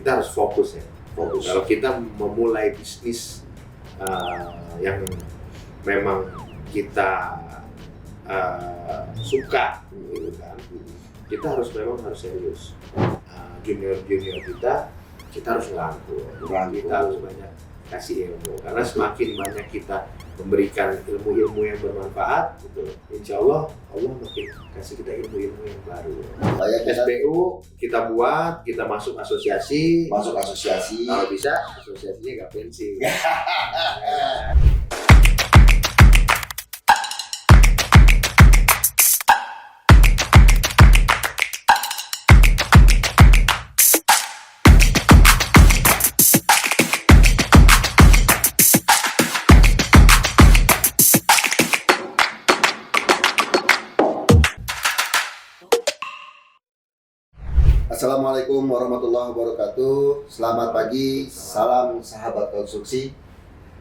kita harus fokus ya. Kalau kita memulai bisnis yang memang kita suka, gitu kan, kita memang harus serius. Junior kita harus rangkul, kita harus banyak kasih ilmu, karena semakin banyak kita memberikan ilmu-ilmu yang bermanfaat, gitu, insya Allah makin kasih kita ilmu-ilmu yang baru. SBU kita buat, kita masuk asosiasi. Kalau bisa asosiasinya nggak pensiun. Assalamualaikum warahmatullahi wabarakatuh. Selamat pagi, salam sahabat konstruksi.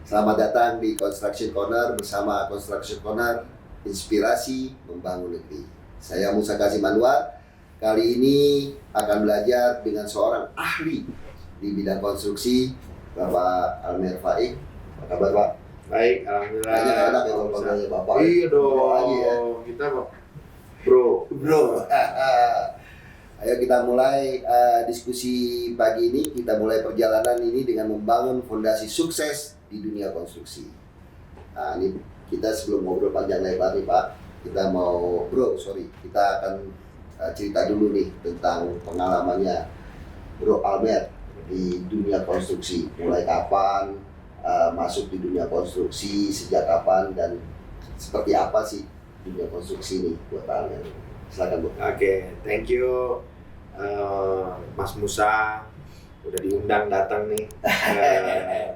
Selamat datang di Construction Corner bersama Construction Corner, inspirasi membangun negeri. Saya Musa Kazim Anwar. Kali ini akan belajar dengan seorang ahli di bidang konstruksi, Bapak Almer Faik. Apa kabar, Pak? Baik, alhamdulillah. Kayaknya nggak enak ya kalau panggilnya Bapak. Iya dong. Lagi ya. Kita bro. Ayo kita mulai diskusi pagi ini. Kita mulai perjalanan ini dengan membangun fondasi sukses di dunia konstruksi. Nah, ini kita sebelum ngobrol panjang lebar nih Pak, kita akan cerita dulu nih tentang pengalamannya Bro Almer di dunia konstruksi. Mulai kapan masuk di dunia konstruksi, sejak kapan, dan seperti apa sih dunia konstruksi ini buat Pak Almer? Silakan Bu. Oke, thank you Mas Musa udah diundang datang nih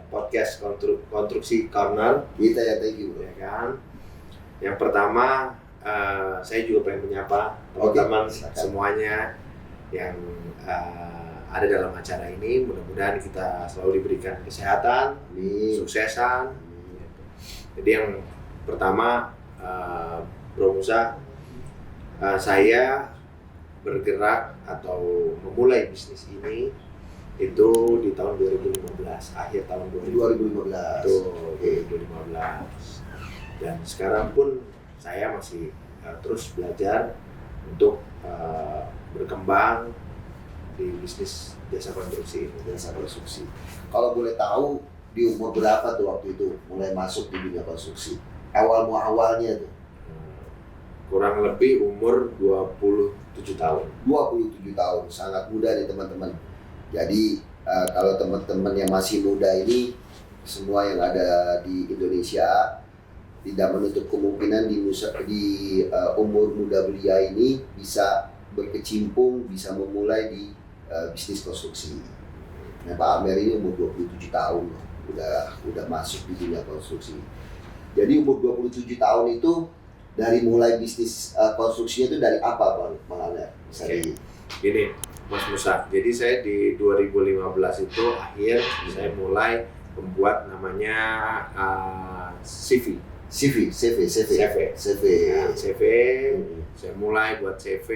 podcast konstruksi corner. Kita ya, thank you ya kan. Yang pertama saya juga pengen menyapa teman-teman semuanya yang ada dalam acara ini. Mudah-mudahan kita selalu diberikan kesehatan, suksesan. Jadi yang pertama Bro Musa, saya bergerak atau memulai bisnis ini itu di tahun 2015, akhir tahun 2015. Oke. 2015. Dan sekarang pun saya masih terus belajar untuk berkembang di bisnis jasa konstruksi ini. Kalau boleh tahu di umur berapa tuh waktu itu mulai masuk di dunia konstruksi? Awalnya tuh. Kurang lebih umur 27 tahun. 27 tahun, sangat muda nih teman-teman. Jadi kalau teman-teman yang masih muda ini, semua yang ada di Indonesia tidak menutup kemungkinan di umur muda belia ini bisa berkecimpung, bisa memulai di bisnis konstruksi. Nah, Pak Almer ini umur 27 tahun udah masuk di dunia konstruksi. Jadi umur 27 tahun itu dari mulai bisnis konstruksinya itu dari apa Bang Almer? Gini Mas Musa, jadi saya di 2015 itu akhir saya mulai membuat namanya CV. Saya mulai buat CV,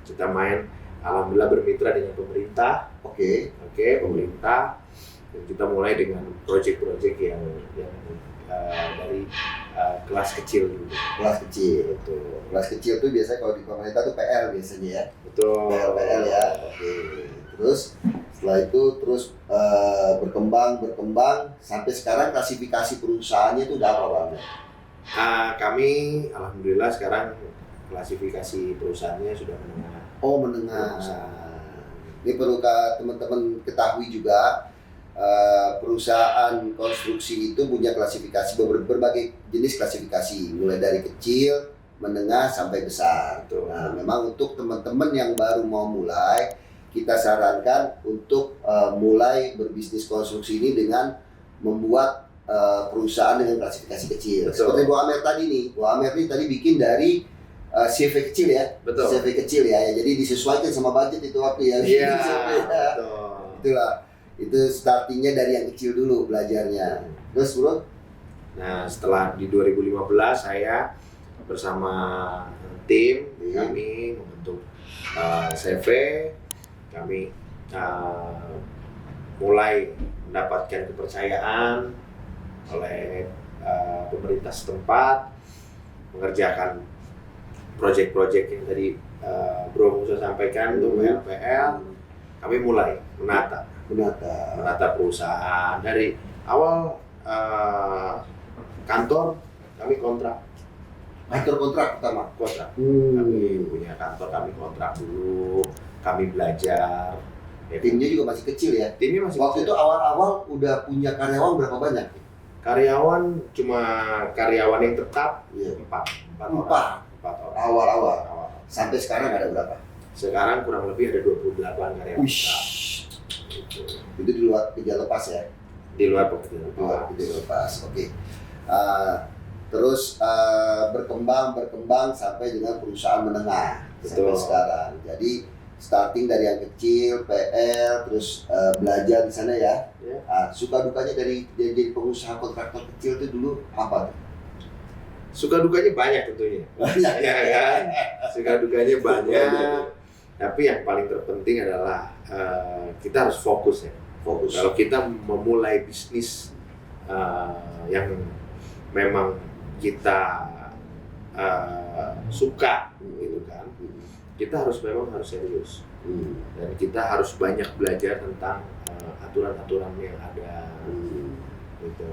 kita main, alhamdulillah bermitra dengan pemerintah. Oke, pemerintah. Dan kita mulai dengan proyek-proyek yang dari kelas kecil dulu. Kelas kecil tuh biasanya kalau di pemerintah tuh PL biasanya ya. Betul. PL ya. Oke. Terus setelah itu berkembang sampai sekarang klasifikasi perusahaannya itu udah apa Bang? Kami alhamdulillah sekarang klasifikasi perusahaannya sudah menengah. Oh, menengah. Ini perlu teman-teman ketahui juga. Perusahaan konstruksi itu punya klasifikasi, berbagai jenis klasifikasi, mulai dari kecil, menengah sampai besar. Nah, memang untuk teman-teman yang baru mau mulai, kita sarankan untuk mulai berbisnis konstruksi ini dengan membuat perusahaan dengan klasifikasi kecil. Betul. Seperti Bu Almer tadi nih, Bu Almer ini tadi bikin dari CV kecil ya. Betul. CV kecil ya, jadi disesuaikan sama budget itu waktu ya. Iya. Betul. Itulah. Itu startingnya dari yang kecil dulu belajarnya. Terus Bro? Nah, setelah di 2015 saya bersama tim kami membentuk CV, kami uh, mulai mendapatkan kepercayaan oleh pemerintah setempat, mengerjakan proyek-proyek yang tadi Bro Musa sampaikan untuk PL. Kami mulai menata perusahaan dari awal. Kantor kami kontrak pertama. Kami punya kantor, kami kontrak dulu, kami belajar. Timnya juga masih kecil ya? Timnya masih waktu kecil. Itu awal-awal udah punya karyawan berapa banyak? Karyawan cuma karyawan yang tetap empat orang. Awal-awal. Sampai sekarang ada berapa? Sekarang kurang lebih ada 28 karyawan tetap. Itu di luar kerja lepas ya? Di luar pekerjaan lepas. Oke. Terus berkembang sampai dengan perusahaan menengah. Betul. Sampai sekarang. Jadi starting dari yang kecil, PL, terus belajar di sana ya. Suka dukanya dari jadi pengusaha kontraktor kecil itu dulu apa tuh? Suka dukanya banyak tentunya. Ya kan? Suka dukanya banyak. Tapi yang paling terpenting adalah kita harus fokus ya. Kalau kita memulai bisnis yang memang kita suka, gitu kan, kita memang harus serius dan kita harus banyak belajar tentang aturan-aturan yang ada, gitu.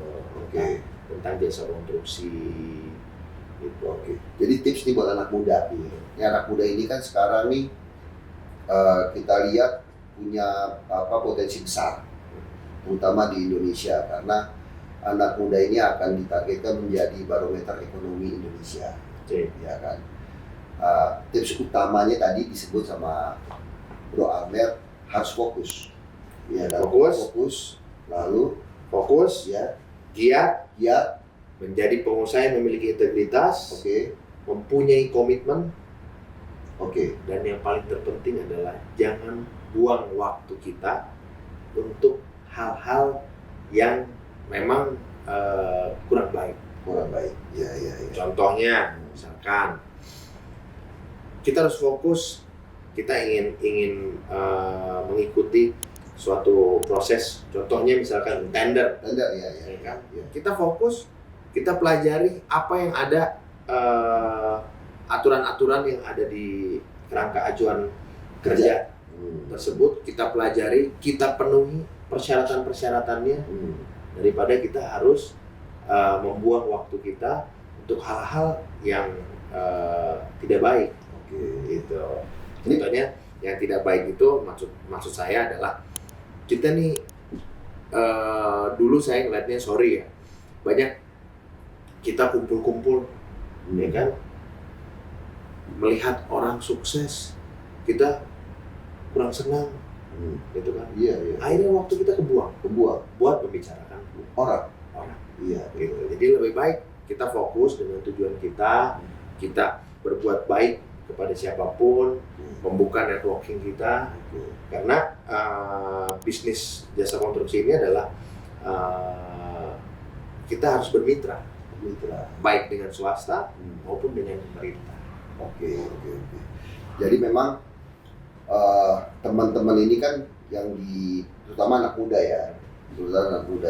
Tentang jasa konstruksi, gitu. Jadi tips nih buat anak muda. Anak muda ini kan sekarang nih kita lihat punya potensi besar, terutama di Indonesia, karena anak muda ini akan ditargetkan menjadi barometer ekonomi Indonesia, ya kan. Tips utamanya tadi disebut sama Bro Albert, harus fokus, ya kan? Fokus, lalu ya, giat, menjadi pengusaha yang memiliki integritas, mempunyai komitmen, dan yang paling terpenting adalah jangan buang waktu kita untuk hal-hal yang memang kurang baik. Ya. Contohnya, misalkan kita harus fokus, kita ingin mengikuti suatu proses. Contohnya misalkan tender, ya kan? Kita fokus, kita pelajari apa yang ada, aturan-aturan yang ada di kerangka ajuan kerja tersebut, kita pelajari, kita penuhi persyaratan-persyaratannya, daripada kita harus membuang waktu kita untuk hal-hal yang tidak baik. Gitu. Contohnya yang tidak baik itu maksud saya adalah kita nih dulu saya ngeliatnya sorry ya, banyak kita kumpul-kumpul, ya kan, melihat orang sukses, kita kurang senang, gitu kan. Akhirnya waktu kita kebuang buat membicarakan orang. Gitu. Jadi lebih baik kita fokus dengan tujuan kita berbuat baik kepada siapapun, membuka networking kita, karena bisnis jasa konstruksi ini adalah kita harus bermitra, baik dengan swasta maupun dengan pemerintah. Jadi memang teman-teman ini kan terutama anak muda ya,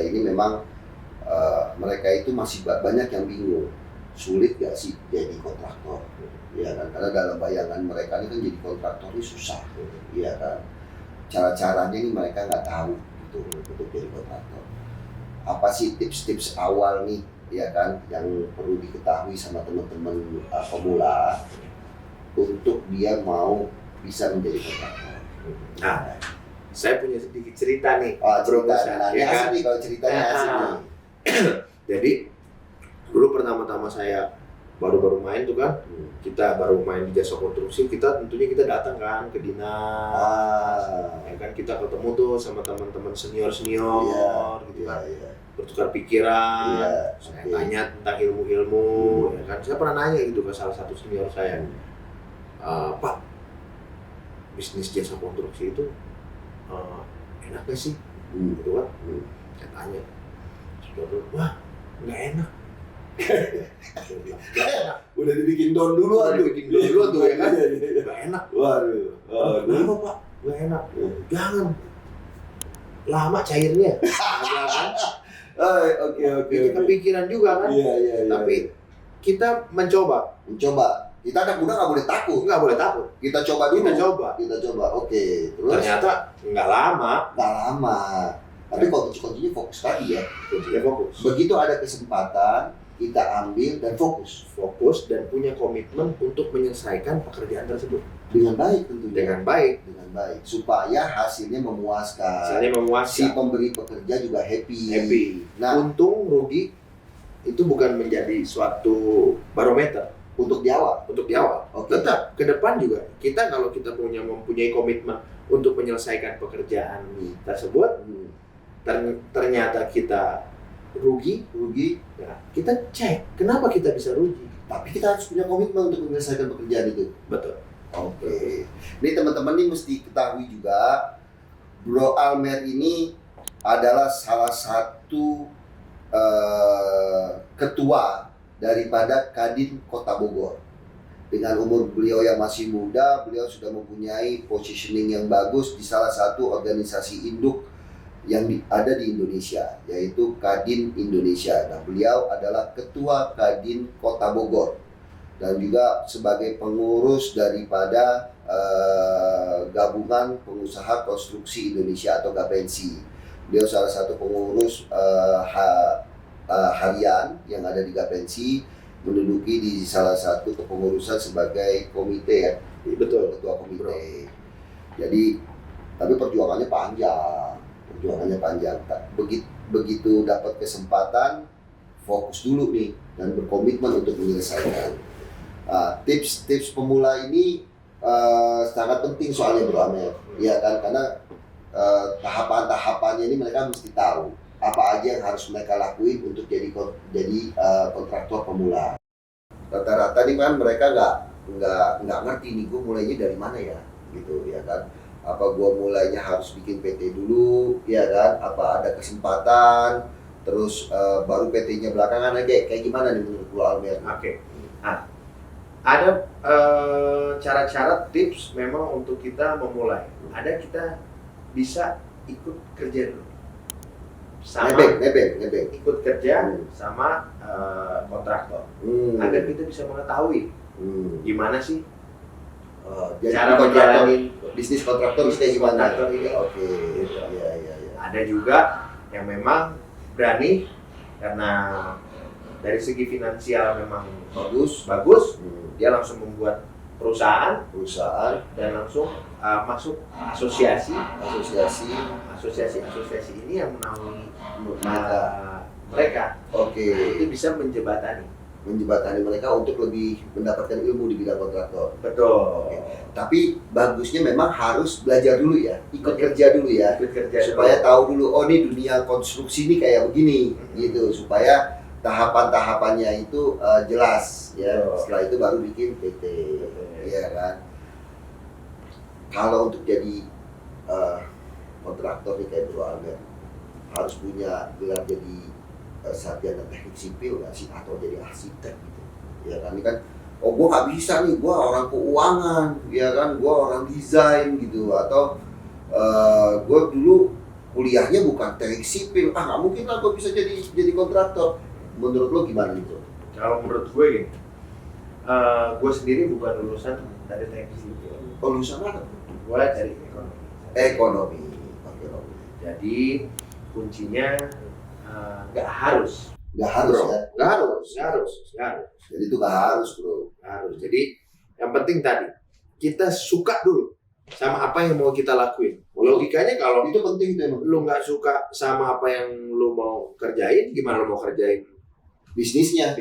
ini memang mereka itu masih banyak yang bingung, sulit gak sih jadi kontraktor, ya kan? Karena dalam bayangan mereka ini kan jadi kontraktor ini susah, ya kan? Cara-caranya ini mereka nggak tahu gitu untuk jadi kontraktor. Apa sih tips-tips awal nih, ya kan, yang perlu diketahui sama teman-teman pemula untuk dia mau bisa menjadi kontraktor? Nah, saya punya sedikit cerita nih. Cerita. Ya kan? Asik nih kalau ceritanya asik nih. Jadi dulu pertama-tama saya baru main tuh kan, kita baru main di jasa konstruksi, kita datang kan ke dinas, ya kan, kita ketemu tuh sama teman-teman senior gitu kan, bertukar pikiran, saya tanya tentang ilmu, ya kan, saya pernah nanya gitu ke salah satu senior saya, Pak, bisnis jasa konstruksi itu enak gak sih, gitu kan, saya tanya, wah nggak enak. Udah dibikin down dulu tuh ya kan, nggak enak. Waduh. Kenapa Pak? nggak enak. Oh, jangan lama cairnya. Ya kan? Oke. Bikin kepikiran juga kan. Iya. Tapi kita mencoba. Kita anak muda nggak boleh takut. Nggak boleh takut. Kita coba dulu. Kita coba. Oke. Terus Ternyata nggak lama. Tapi kuncinya fokus tadi ya. Kuncinya fokus. Begitu ada kesempatan, kita ambil dan Fokus dan punya komitmen untuk menyelesaikan pekerjaan tersebut dengan baik tentunya. dengan baik. Supaya hasilnya memuaskan. Si pemberi pekerja juga happy. Nah, untung rugi itu bukan menjadi suatu barometer untuk di awal. Oke. Tetap ke depan juga kita kalau kita mempunyai komitmen untuk menyelesaikan pekerjaan tersebut, ternyata kita rugi, ya, kita cek kenapa kita bisa rugi. Tapi kita harus punya komitmen untuk menyelesaikan pekerjaan itu. Betul. Oke. Ini teman-teman ini mesti ketahui juga, Bro Almer ini adalah salah satu ketua daripada Kadin Kota Bogor. Dengan umur beliau yang masih muda, beliau sudah mempunyai positioning yang bagus di salah satu organisasi induk yang ada di Indonesia, yaitu Kadin Indonesia. Nah, beliau adalah ketua Kadin Kota Bogor dan juga sebagai pengurus daripada Gabungan Pengusaha Konstruksi Indonesia atau GAPENSI. Beliau salah satu pengurus harian yang ada di GAPENSI, menduduki di salah satu kepengurusan sebagai komite ya. Betul. Ketua komite. Jadi, tapi perjuangannya panjang. Begitu dapat kesempatan, fokus dulu nih dan berkomitmen untuk menyelesaikan. Tips pemula ini sangat penting soalnya Bro Amer, ya kan, karena tahapan-tahapannya ini mereka mesti tahu apa aja yang harus mereka lakuin untuk jadi kontraktor pemula. Rata-rata nih kan mereka nggak ngerti nih gue mulainya dari mana ya, gitu ya kan. Apa gue mulainya harus bikin PT dulu, ya kan? Apa ada kesempatan, terus baru PT-nya belakangan aja, kayak gimana nih menurut Bro Almer? Oke. Nah, ada cara-cara tips memang untuk kita memulai. Ada kita bisa ikut kerja dulu. Nebeng. Ikut kerja sama kontraktor. Agar kita bisa mengetahui gimana sih cara menjalani bisnis kontraktor kayak gimana? Oke. Iya. Ada juga yang memang berani karena dari segi finansial memang bagus, dia langsung membuat perusahaan dan langsung masuk asosiasi ini yang menaungi mereka. Oke. Itu bisa menjembatani mereka untuk lebih mendapatkan ilmu di bidang kontraktor. Betul. Oke. Tapi bagusnya memang harus belajar dulu ya, ikut kerja dulu ya, supaya tahu dulu, oh ini dunia konstruksi ini kayak begini, gitu, supaya tahapan-tahapannya itu jelas ya. Setelah itu baru bikin PT, ya kan. Kalau untuk jadi kontraktor nih kayak Bro Almer, harus punya gelar jadi sarjana teknik sipil nggak sih, atau jadi arsitek gitu, ya kan. Ini kan, oh gue nggak bisa nih, gue orang keuangan, ya kan, gue orang desain gitu, atau gue dulu kuliahnya bukan teknik sipil, nggak mungkin lah gue bisa jadi kontraktor. Menurut lo gimana nih Bro? Kalau menurut gue gini, gue sendiri bukan lulusan dari teknik sipil. Lulusan apa? Gue dari Ekonomi. Jadi kuncinya nggak harus. Nggak harus. Jadi itu nggak harus Bro. Jadi yang penting tadi kita suka dulu sama apa yang mau kita lakuin. Logikanya kalau itu penting tuh. Lu nggak suka sama apa yang lu mau kerjain, gimana lu mau kerjain bisnisnya?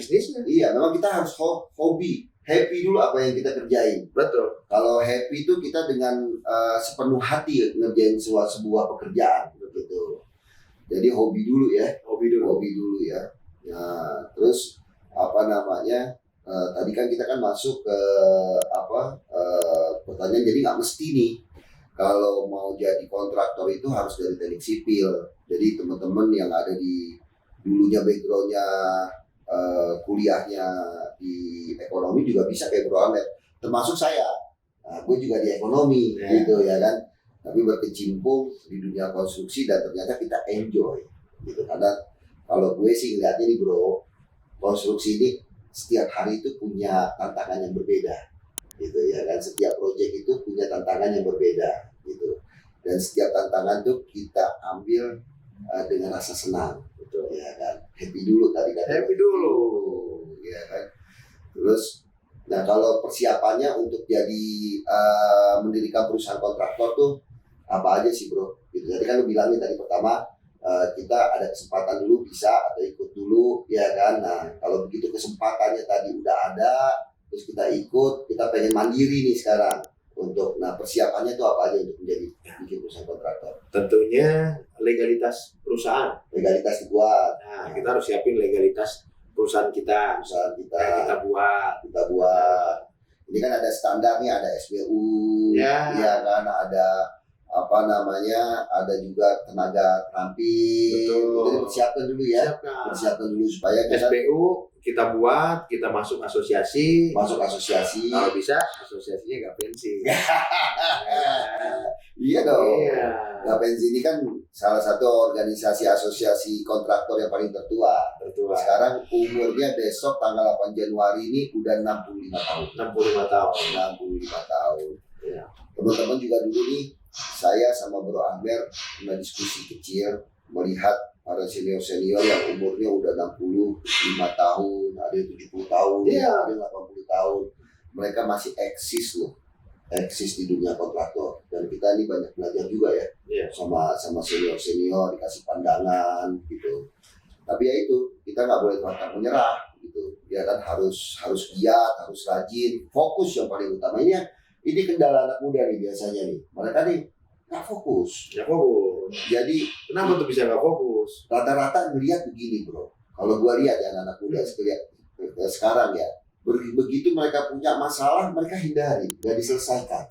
Iya, memang kita harus happy dulu apa yang kita kerjain. Betul. Kalau happy itu kita dengan sepenuh hati ngerjain sebuah pekerjaan gitu. Jadi hobi dulu ya. Nah, terus tadi kan kita kan masuk ke pertanyaan, jadi nggak mesti nih kalau mau jadi kontraktor itu harus dari teknik sipil. Jadi teman-teman yang ada di dulunya backgroundnya kuliahnya di ekonomi juga bisa kayak Bro Ahmed, termasuk saya. Gue juga di ekonomi gitu ya kan. tapi berkecimpung di dunia konstruksi dan ternyata kita enjoy gitu. Karena kalau gue sih ngeliatnya nih bro, konstruksi ini setiap hari itu punya tantangan yang berbeda gitu ya kan. Setiap proyek itu punya tantangan yang berbeda gitu, dan setiap tantangan tuh kita ambil dengan rasa senang gitu ya kan. Happy dulu tadi kan, Happy dulu ya kan. Terus nah kalau persiapannya untuk jadi mendirikan perusahaan kontraktor tuh apa aja sih bro gitu. Jadi kan lu bilangin tadi pertama kita ada kesempatan dulu bisa atau ikut dulu ya kan. Nah kalau begitu kesempatannya tadi udah ada, terus kita ikut, kita pengen mandiri nih sekarang untuk, nah persiapannya itu apa aja untuk menjadi bikin perusahaan kontraktor? tentunya legalitas perusahaan. Legalitas dibuat, Nah, kita harus siapin legalitas perusahaan kita yang kita buat. Ini kan ada standarnya, ada SBU Ya. ya kan, ada apa namanya, ada juga tenaga terampil. Betul. Jadi persiapkan dulu ya, Siapkan. persiapkan dulu supaya kita SBU kita buat, kita masuk asosiasi. masuk asosiasi. Kalau bisa asosiasinya nggak pensi. Iya dong. Iya. Gapensi ini kan salah satu organisasi asosiasi kontraktor yang paling tertua. Betul. Sekarang umurnya besok tanggal 8 Januari ini udah 65 tahun. 65 tahun. 65 tahun. Iya. Teman-teman juga dulu nih, saya sama Bro Amber pernah diskusi kecil melihat para senior-senior yang umurnya udah 65 tahun, ada yang 70 tahun, Iya. ada yang 80 tahun. Mereka masih eksis loh. Eksis di dunia kontraktor. Dan kita ini banyak belajar juga ya. Iya. Sama senior-senior, dikasih pandangan gitu. Tapi ya itu, kita nggak boleh pantang menyerah gitu. Ya kan, harus giat, harus rajin, fokus yang paling utama. Ini kendala anak muda nih biasanya nih. Mereka nih nggak fokus. Ya fokus. Jadi Kenapa tuh bisa nggak fokus? rata-rata ngelihat begini bro. Kalau gua lihat ya anak muda sekarang ya, begitu mereka punya masalah, mereka hindari, nggak diselesaikan,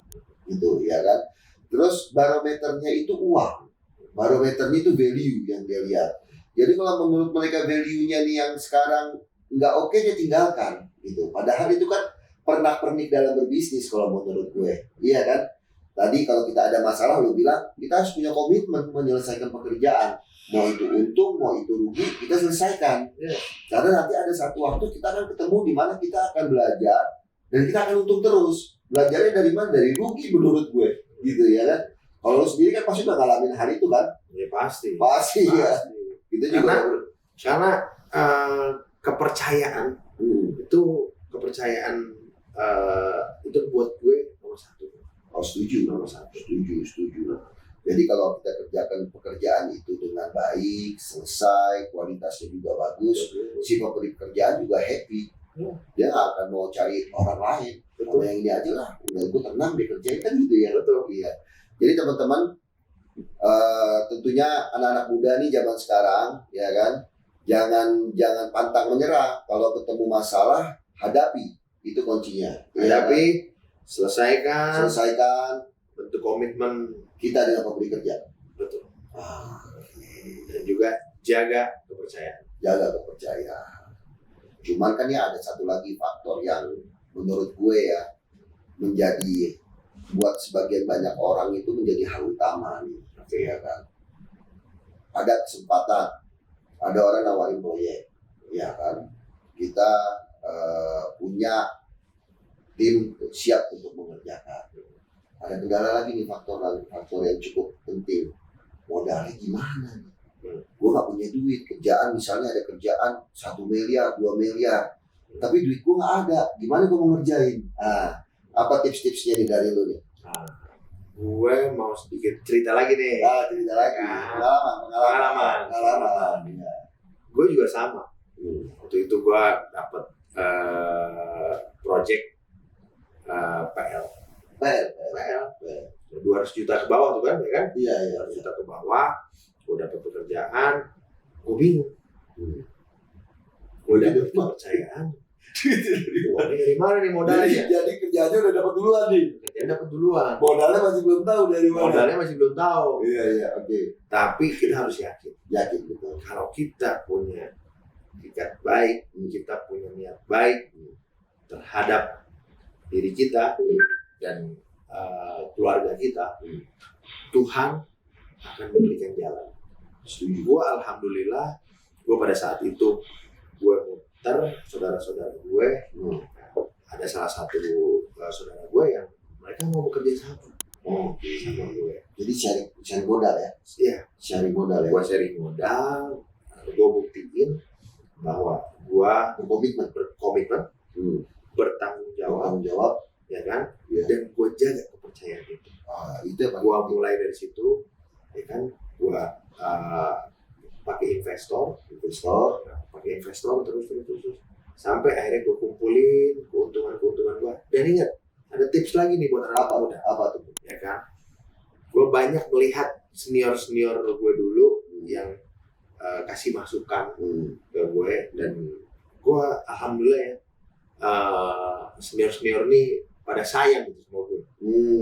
gitu ya kan. Terus barometernya itu uang, barometernya itu value yang dia lihat. Jadi kalau menurut mereka value-nya nih yang sekarang nggak oke, dia tinggalkan, gitu. Padahal itu kan pernak-pernik dalam berbisnis kalau menurut gue, iya kan. Tadi kalau kita ada masalah, lu bilang kita harus punya komitmen menyelesaikan pekerjaan. Mau itu untung, mau itu rugi, kita selesaikan. Yeah. Karena nanti ada satu waktu kita akan ketemu di mana kita akan belajar dan kita akan untung terus. Belajarnya dari mana? Dari rugi menurut gue, gitu ya kan. Kalau lu sendiri kan pasti udah ngalamin hari itu kan? Ya pasti. Pasti ya. Kita juga Karena kepercayaan itu itu buat gue nomor satu. setuju, nomor satu. Setuju. Jadi kalau kita kerjakan pekerjaan itu dengan baik, selesai, kualitasnya juga bagus, si pemberi pekerjaan juga happy. Dia nggak akan mau cari orang lain. Kalau yang ini aja lah, udah gue tenang deh kerjain kan gitu ya. Betul. Iya. Jadi teman-teman, tentunya anak-anak muda nih zaman sekarang, ya kan, jangan pantang menyerah. Kalau ketemu masalah, hadapi. Itu kuncinya. Hadapi, selesaikan, bentuk komitmen kita dengan pemberi kerja. betul. Dan juga jaga kepercayaan. Jaga kepercayaan. Cuman kan ya ada satu lagi faktor yang menurut gue ya menjadi buat sebagian banyak orang itu menjadi hal utama nih, ya kan. Ada kesempatan, ada orang nawarin proyek, ya kan. Kita punya tim siap untuk mengerjakan. Ada kendala lagi nih, faktor yang cukup penting. Modalnya gimana nih? Gue gak punya duit, kerjaan misalnya ada kerjaan 1 miliar, 2 miliar, tapi duit gue gak ada, gimana gue mau ngerjain? Apa tips-tipsnya nih dari lu nih? Gue mau sedikit cerita lagi nih. Cerita lagi, pengalaman. Ya. Gue juga sama. Waktu itu gue dapet project PL 200 juta ke bawah tuh kan, ya kan? Iya. 200 juta ke bawah, gue dapet pekerjaan, gue bingung. Gue dapet kepercayaan. Uangnya dari mana nih modalnya? Jadi kerjaannya udah dapat duluan nih. Kerjaan dapat duluan. Modalnya masih belum tahu dari mana. Modalnya masih belum tahu. Iya, oke. Tapi kita harus yakin. Yakin betul. Kalau kita punya etikat baik, kita punya niat baik terhadap diri kita dan keluarga kita, Tuhan akan memberikan jalan. Gue alhamdulillah, gue pada saat itu gue muter saudara-saudara gue, ada salah satu saudara gue yang mereka mau bekerja sama sama gue. Jadi sharing modal ya? Iya, Sharing modal ya? gue sharing modal, gue buktiin bahwa gue berkomitmen, bertanggung jawab, ya kan? Ya. Dan gue jaga kepercayaan itu. Itu ya, Gue mulai dari situ, ya kan? Gue pakai investor terus sampai akhirnya gue kumpulin keuntungan gue. Dan ingat, ada tips lagi nih buat anak muda. Apa tuh? Ya kan? Gue banyak melihat senior gue dulu yang kasih masukan ke gue, dan gue alhamdulillah ya, senior nih pada sayang gitu sama gue.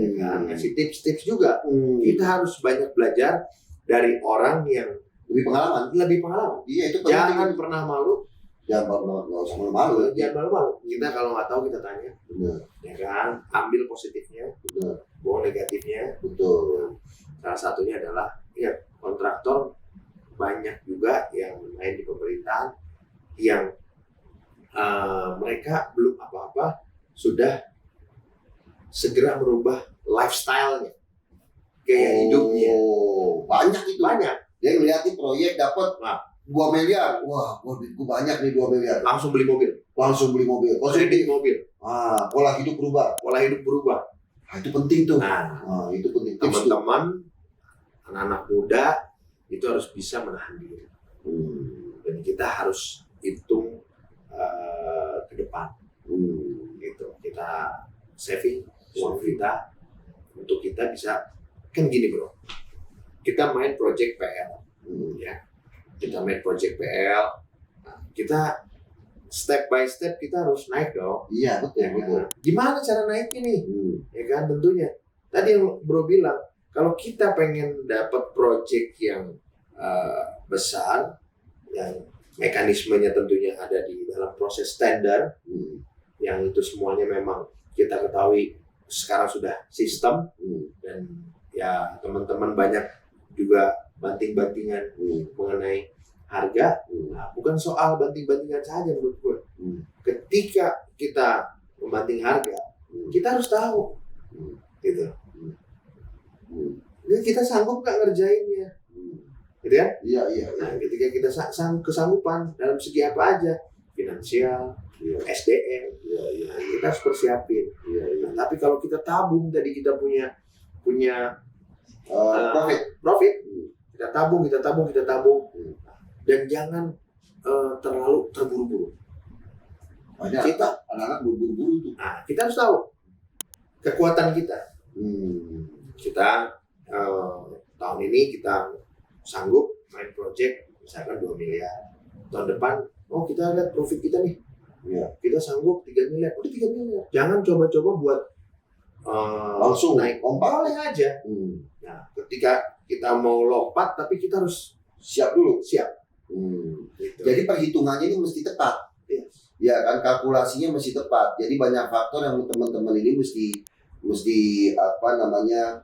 Ya kan? Kasih tips-tips juga. Kita harus banyak belajar dari orang yang lebih pengalaman. Iya, itu Jangan pernah malu. Jangan usah malu. Jangan malu. Kita kalau nggak tahu kita tanya. Benar. Ya kan? Ambil positifnya, Benar. buang negatifnya. Betul. Salah satunya adalah ya kontraktor banyak juga yang main di pemerintahan yang mereka belum apa-apa sudah segera merubah lifestyle-nya, gaya hidupnya. Banyak itu. Banyak. Dia ngeliatin proyek dapat 2 miliar. Wah, duitku banyak nih 2 miliar. Langsung beli mobil. Kredit mobil. Pola hidup berubah. Itu penting tuh. Itu penting. Teman-teman, anak-anak muda itu harus bisa menahan diri. Dan kita harus hitung ke depan. Gitu. Kita saving uang kita untuk kita bisa, kan gini bro. Kita main project PL, ya. Kita main project PL. Nah, kita step by step kita harus naik dong. Iya, betul. Ya, betul. Gimana cara naiknya nih? Ya kan, tentunya. Tadi yang bro bilang, kalau kita pengen dapat project yang besar, yang mekanismenya tentunya ada di dalam proses tender, yang itu semuanya memang kita ketahui sekarang sudah sistem, dan ya teman-teman banyak juga banting-bantingan mengenai harga. Nah, bukan soal banting-bantingan saja menurut gue. Ketika kita membanting harga, kita harus tahu, gitu. Jadi kita sanggup nggak ngerjainnya, gitu ya? Iya. Nah, ketika kita kesanggupan dalam segi apa aja, finansial, SDM, kita harus persiapin. Nah, tapi kalau kita tabung tadi, kita punya profit, kita tabung, dan jangan terlalu terburu-buru. Kita anak-anak buru-buru tuh. Nah, kita harus tahu kekuatan kita. Kita tahun ini kita sanggup main project misalkan 2 miliar. Tahun depan, kita lihat profit kita nih. Kita sanggup 3 miliar. Udah 3 miliar. Jangan coba-coba buat langsung naik. Boleh aja. Nah, ketika kita mau lompat, tapi kita harus siap dulu. Gitu. Jadi perhitungannya ini mesti tepat. Ya kan, kalkulasinya mesti tepat. Jadi banyak faktor yang teman-teman ini mesti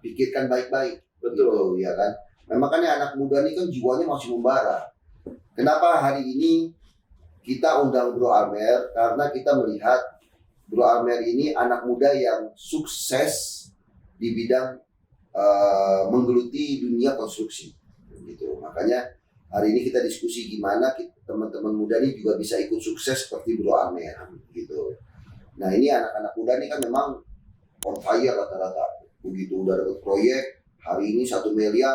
pikirkan baik-baik. Betul. Gitu, ya kan. Nah, makanya anak muda ini kan jiwanya masih membara. Kenapa hari ini kita undang Bro Amer? Karena kita melihat Bro Amer ini anak muda yang sukses di bidang menggeluti dunia konstruksi, gitu. Makanya hari ini kita diskusi gimana teman-teman muda ini juga bisa ikut sukses seperti Bro Amer, gitu. Nah, ini anak-anak muda ini kan memang on fire rata-rata. Begitu udah dapat proyek, hari ini 1 miliar,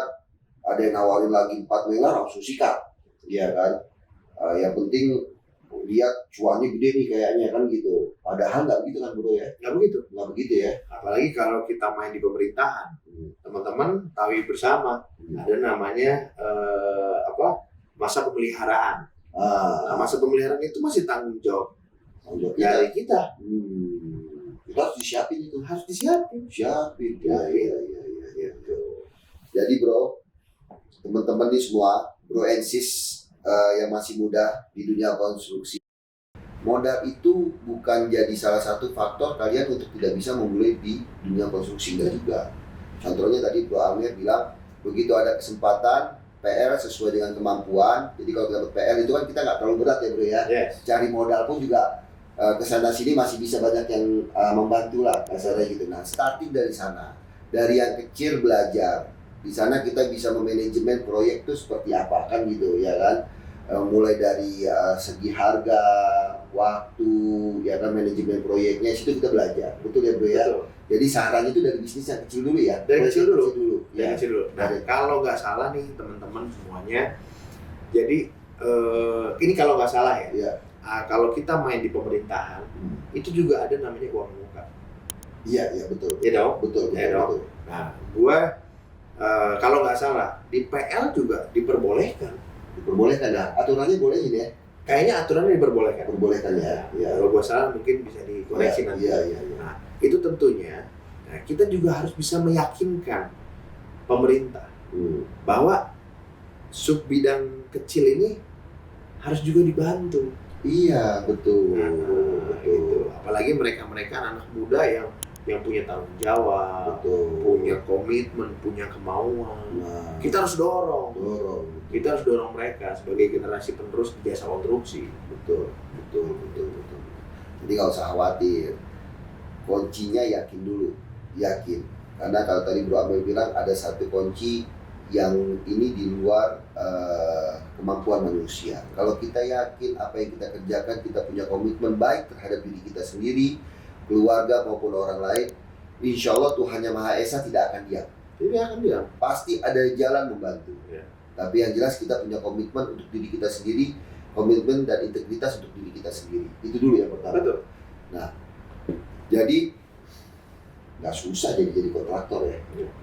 ada yang nawarin lagi 4 miliar, langsung sikat, ya kan. Yang penting lihat cuannya gede nih kayaknya, kan gitu. Padahal nggak begitu kan bro ya? Nggak begitu ya. Apalagi kalau kita main di pemerintahan, teman-teman tahu bersama ada namanya masa pemeliharaan. Nah, masa pemeliharaan itu masih tanggung jawab dari kita. Kita harus disiapin itu. Siapin. Ya. Jadi bro, teman-teman nih semua, bro and sis yang masih muda di dunia konstruksi, modal itu bukan jadi salah satu faktor kalian untuk tidak bisa memulai di dunia konstruksi, enggak juga. Contohnya tadi Bro Amir bilang, begitu ada kesempatan PR sesuai dengan kemampuan. Jadi kalau dapat PR itu kan kita nggak terlalu berat ya Bro ya. Yes. Cari modal pun juga kesana sini masih bisa banyak yang membantu lah kasarnya gitu. Nah starting dari sana, dari yang kecil belajar. Di sana kita bisa memanajemen proyek itu seperti apa kan gitu ya kan. Mulai dari segi harga, waktu, ya kan manajemen proyeknya itu kita belajar. Betul ya Bro ya. Betul. Jadi sarannya itu dari bisnis yang kecil dulu ya. Dari kecil dulu. Ya. Dari kecil dulu. Nah, kalau nggak salah nih teman-teman semuanya, jadi ini kalau nggak salah ya. Iya. Kalau kita main di pemerintahan, itu juga ada namanya uang muka. Iya, iya betul. Iya dong. Betul. Iya dong. Nah, gua kalau nggak salah di PL juga diperbolehkan. Diperbolehkan ya. Aturannya boleh ini ya. Kayaknya aturannya diperbolehkan. Diperbolehkan ya. Ya. Kalau gua salah mungkin bisa dikoreksi nanti. Iya. Nah, itu tentunya kita juga harus bisa meyakinkan pemerintah bahwa sub bidang kecil ini harus juga dibantu. Iya, betul. Betul. Gitu. Apalagi mereka anak muda yang punya tanggung jawab, punya komitmen, punya kemauan. Nah, Kita harus dorong. Kita harus dorong mereka sebagai generasi penerus di jasa konstruksi. Betul. Jadi nggak usah khawatir. Kuncinya yakin dulu, yakin. Karena kalau tadi Bro Amel bilang ada satu kunci yang ini di luar kemampuan manusia. Kalau kita yakin apa yang kita kerjakan, kita punya komitmen baik terhadap diri kita sendiri, keluarga maupun orang lain, insya Allah Tuhan Yang Maha Esa tidak akan diam. Tidak akan diam. Pasti ada jalan membantu. Ya. Tapi yang jelas kita punya komitmen untuk diri kita sendiri, komitmen dan integritas untuk diri kita sendiri. Itu dulu yang pertama. Betul. Nah, jadi nggak susah jadi kontraktor ya.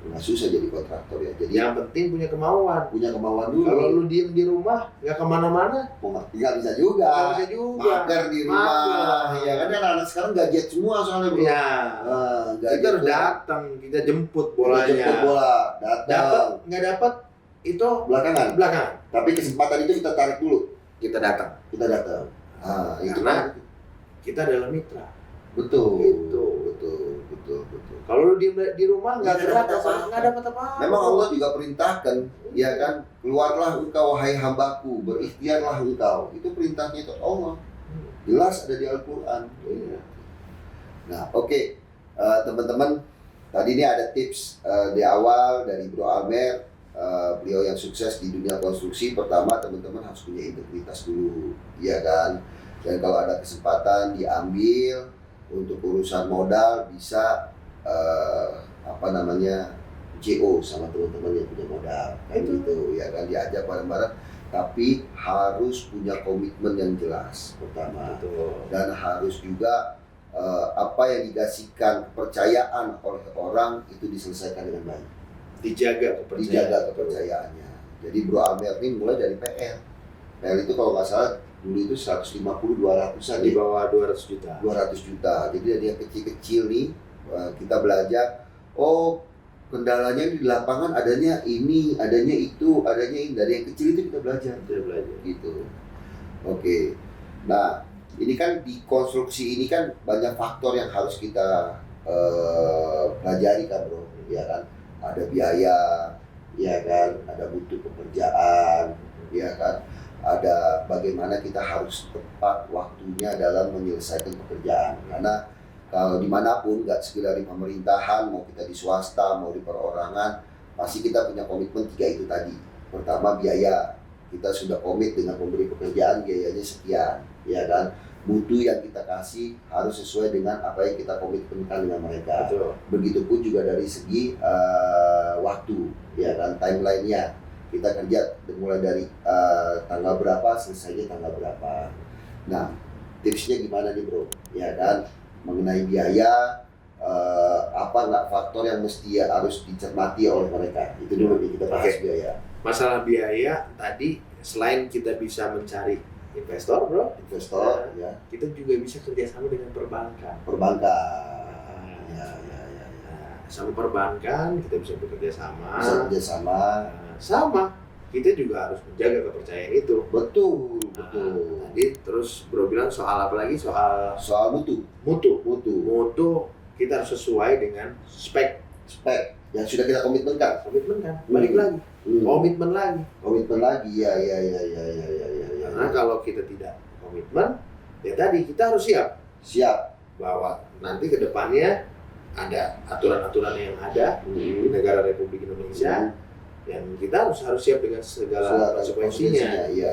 Nggak susah jadi kontraktor ya. Jadi Yang penting punya kemauan. punya kemauan dulu. Kalau lu diem di rumah, nggak kemana-mana, nggak bisa juga. nggak bisa juga. Mager di rumah. Mager. Ya kan anak-anak sekarang gadget semua soalnya Bro. Ya. Gadget Kita harus datang, kita jemput bolanya. Jemput bola, Dapat, datang. nggak dapat, itu Belakangan. belakangan. Tapi kesempatan itu kita tarik dulu. Kita datang. Kita datang. Itu Karena kita adalah mitra. betul. Gitu. Betul. Kalau lu diem di rumah nggak Nggak gerak, dapat apa-apa. nggak dapat apa-apa. Memang Allah juga perintahkan, ya kan, keluarlah engkau wahai hambaku, berikhtiarlah engkau. Itu perintahnya itu Allah. Jelas ada di Al-Quran. Iya. Nah, oke. Teman-teman, tadi ini ada tips di awal dari Bro Almer, beliau yang sukses di dunia konstruksi. Pertama, teman-teman harus punya integritas dulu, ya kan. Dan kalau ada kesempatan diambil untuk urusan modal, bisa JO sama teman-teman yang punya modal, kayak gitu, ya kan, diajak bareng-bareng. Tapi harus punya komitmen yang jelas pertama. Betul. Dan harus juga apa yang dikasihkan kepercayaan oleh orang itu diselesaikan dengan baik. Dijaga kepercayaannya. Jadi Bro Amer ini mulai dari PR. PR itu kalau nggak salah dulu itu 150-200an Di bawah 200 juta. 200 juta. Jadi dari yang kecil-kecil nih kita belajar. Oh, kendalanya di lapangan adanya ini, adanya itu, adanya ini. Dari yang kecil itu kita belajar. Gitu. Oke. Nah, ini kan di konstruksi ini kan banyak faktor yang harus kita pelajari kan Bro, ya kan. Ada biaya, ya kan. Ada butuh pekerjaan, ya kan. Ada bagaimana kita harus tepat waktunya dalam menyelesaikan pekerjaan. Karena kalau dimanapun, nggak sekedar di pemerintahan, mau kita di swasta, mau di perorangan, pasti kita punya komitmen 3 itu tadi. Pertama biaya, kita sudah komit dengan pemberi pekerjaan, biayanya sekian, ya kan. Mutu yang kita kasih harus sesuai dengan apa yang kita komitmenkan dengan mereka. Betul. Begitupun juga dari segi waktu, ya kan, timelinenya. Kita kerja mulai dari tanggal berapa, selesainya tanggal berapa. Nah, tipsnya gimana nih Bro? Ya kan, mengenai biaya, apa nggak faktor yang mesti harus dicermati oleh mereka? Itu dulu nih kita bahas biaya. Masalah biaya tadi, selain kita bisa mencari investor Bro, Ya. kita juga bisa kerjasama dengan perbankan. Ya. Sama perbankan kita bisa bekerja sama. Sama, kita juga harus menjaga kepercayaan itu. Betul. Tadi terus Bro bilang soal apa lagi? Soal mutu. Mutu kita harus sesuai dengan spek. Yang sudah kita komitmenkan. Komitmen kan, balik lagi. Komitmen lagi. Komitmen lagi, ya. Karena kalau kita tidak komitmen, ya tadi kita harus siap. Siap. Bahwa nanti ke depannya ada aturan-aturan yang ada di negara Republik Indonesia. Dan kita harus siap dengan segala konsekuensinya. Iya.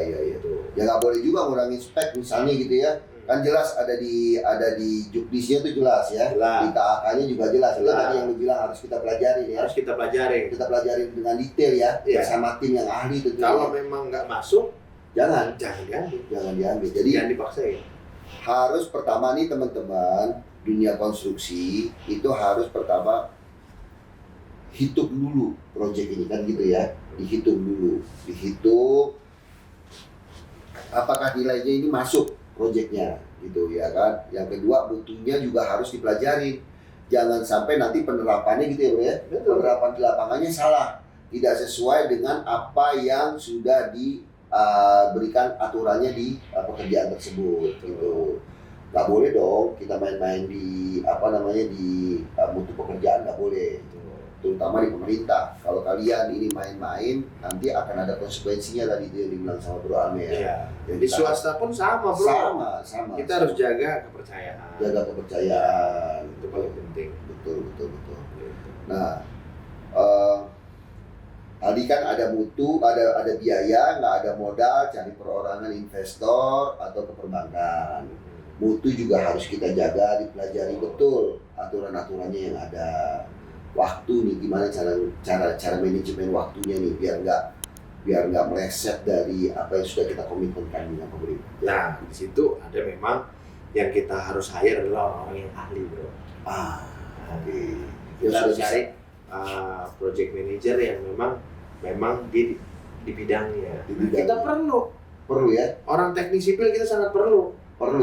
Ya nggak boleh juga ngurangin spek misalnya gitu ya. Kan jelas ada di juknisnya tuh jelas ya. Jelas. Di KAK-nya juga jelas. Itu tadi yang lu bilang harus kita pelajari ya. Harus kita pelajari. Kita pelajari dengan detail ya. Iya. Bersama tim yang ahli itu. Kalau memang nggak masuk, jangan diambil. Jadi jangan dipaksain. harus pertama nih teman-teman, dunia konstruksi itu harus pertama hitung dulu proyek ini kan gitu ya. Dihitung apakah nilainya ini masuk proyeknya gitu ya kan. Yang kedua mutunya juga harus dipelajari. Jangan sampai nanti penerapannya gitu ya bro ya. Betul. Penerapan di lapangannya salah, tidak sesuai dengan apa yang sudah diberikan aturannya di pekerjaan tersebut gitu. Nggak boleh dong kita main-main di di mutu pekerjaan, nggak boleh. Terutama di pemerintah. Kalau kalian ini main-main, nanti akan ada konsekuensinya tadi itu yang dibilang sama Bro Ame ya. Iya. Di swasta pun sama bro. Sama. Kita harus jaga kepercayaan. jaga kepercayaan. Itu paling penting. Betul. Nah, tadi kan ada mutu, ada biaya, nggak ada modal, cari perorangan investor atau ke perbankan. Mutu juga harus kita jaga, dipelajari betul aturan-aturannya yang ada. Waktu nih gimana cara manajemen waktunya nih biar nggak meleset dari apa yang sudah kita komitmenkan dengan pemerintah. Nah, di situ ada memang yang kita harus hire adalah orang-orang yang ahli bro. Oke. Kita harus cari project manager yang memang di bidangnya. Kita perlu ya. Orang teknik sipil kita sangat perlu